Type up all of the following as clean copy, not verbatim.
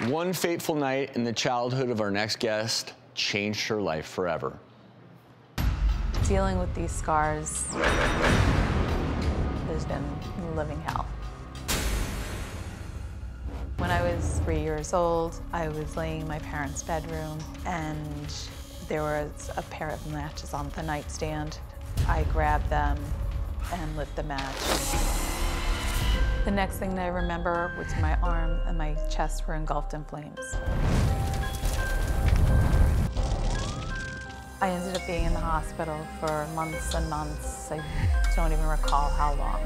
One fateful night in the childhood of our next guest changed her life forever. Dealing with these scars has been living hell. When I was 3 years old, I was laying in my parents' bedroom, and there was a pair of matches on the nightstand. I grabbed them and lit the match. The next thing that I remember was my arm and my chest were engulfed in flames. I ended up being in the hospital for months and months. I don't even recall how long.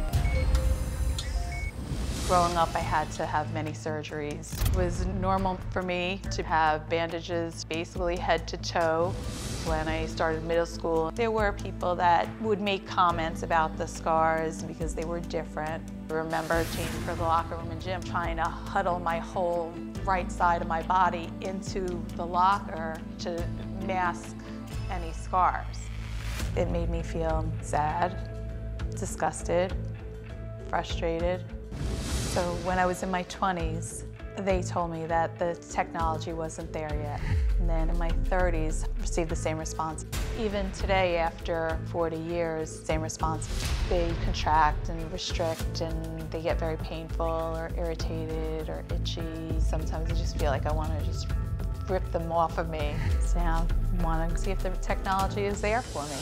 Growing up, I had to have many surgeries. It was normal for me to have bandages basically head to toe. When I started middle school, there were people that would make comments about the scars because they were different. I remember changing for the locker room and gym, trying to huddle my whole right side of my body into the locker to mask any scars. It made me feel sad, disgusted, frustrated. So when I was in my 20s, they told me that the technology wasn't there yet. And then in my 30s, received the same response. Even today, after 40 years, same response. They contract and restrict, and they get very painful or irritated or itchy. Sometimes I just feel like I want to just rip them off of me. So now I want to see if the technology is there for me.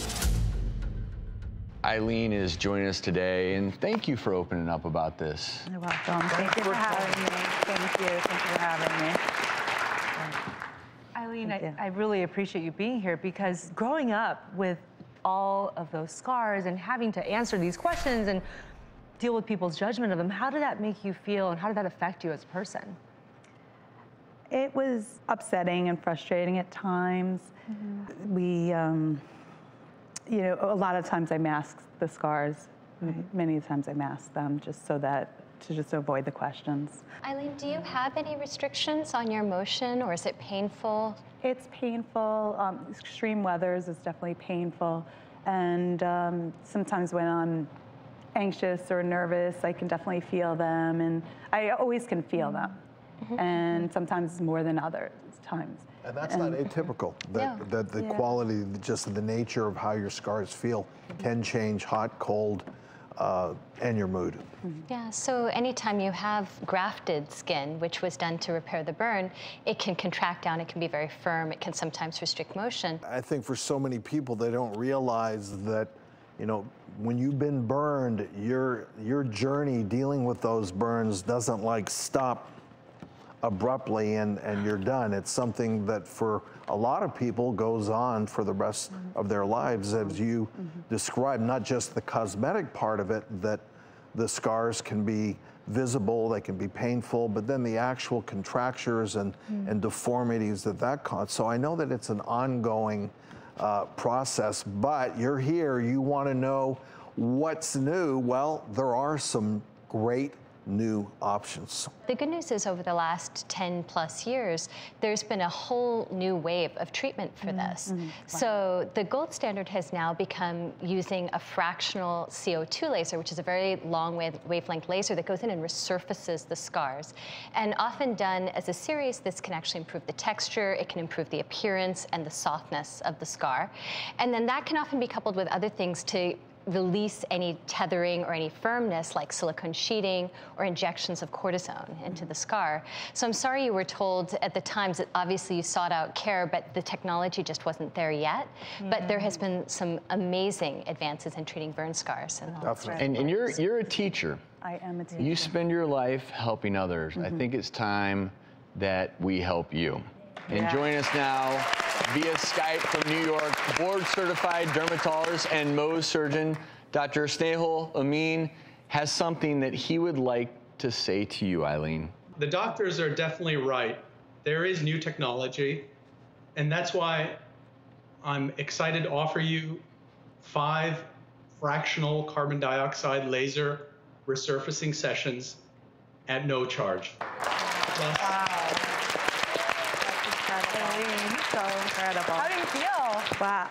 Eileen is joining us today, and thank you for opening up about this. You're welcome. Thank you for having me. Thank you. Thank you for having me. Eileen, I really appreciate you being here, because growing up with all of those scars and having to answer these questions and deal with people's judgment of them, how did that make you feel, and how did that affect you as a person? It was upsetting and frustrating at times. We, you know, a lot of times I masked the scars. Many times I masked them just so that, to just avoid the questions. Eileen, do you have any restrictions on your motion, or is it painful? It's painful. Extreme weathers is definitely painful. And sometimes when I'm anxious or nervous, I can definitely feel them. And I always can feel them. And sometimes more than other times. And that's not atypical, that the quality, just the nature of how your scars feel can change, hot, cold, and your mood. Yeah, so anytime you have grafted skin, which was done to repair the burn, it can contract down, it can be very firm, it can sometimes restrict motion. I think for so many people, they don't realize that, you know, when you've been burned, your journey dealing with those burns doesn't like stop abruptly and you're done. It's something that for a lot of people goes on for the rest of their lives, as you described, not just the cosmetic part of it, that the scars can be visible, they can be painful, but then the actual contractures and deformities that causes. So I know that it's an ongoing process, but you're here, you want to know what's new. Well, there are some great new options. The good news is over the last 10+ years, there's been a whole new wave of treatment for this. So the gold standard has now become using a fractional CO2 laser, which is a very long wavelength laser that goes in and resurfaces the scars. And often done as a series, this can actually improve the texture, it can improve the appearance and the softness of the scar. And then that can often be coupled with other things to release any tethering or any firmness, like silicone sheeting or injections of cortisone into the scar. So I'm sorry you were told at the times that obviously you sought out care, but the technology just wasn't there yet. But there has been some amazing advances in treating burn scars. And you're a teacher. I am a teacher. You spend your life helping others. I think it's time that we help you. And join us now via Skype from New York, board-certified dermatologist and Mohs surgeon, Dr. Snehal Amin, has something that he would like to say to you, Eileen. The doctors are definitely right. There is new technology, and that's why I'm excited to offer you 5 fractional carbon dioxide laser resurfacing sessions at no charge. So incredible. How do you feel? Wow,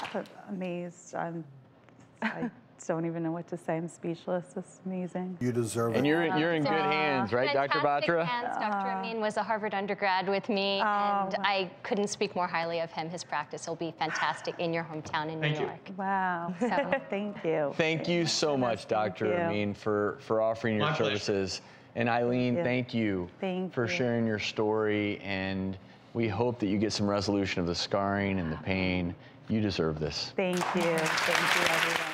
amazed. I don't even know what to say. I'm speechless. It's amazing. You deserve it. And you're in good hands, right, Dr. Batra? Hands. Dr. Amin was a Harvard undergrad with me, and I couldn't speak more highly of him. His practice will be fantastic in your hometown in New York. Wow. So, thank you. Thank you so much, Dr. Amin, for offering your services. And Eileen, thank you for sharing your story. And we hope that you get some resolution of the scarring and the pain. You deserve this. Thank you. Thank you, everyone.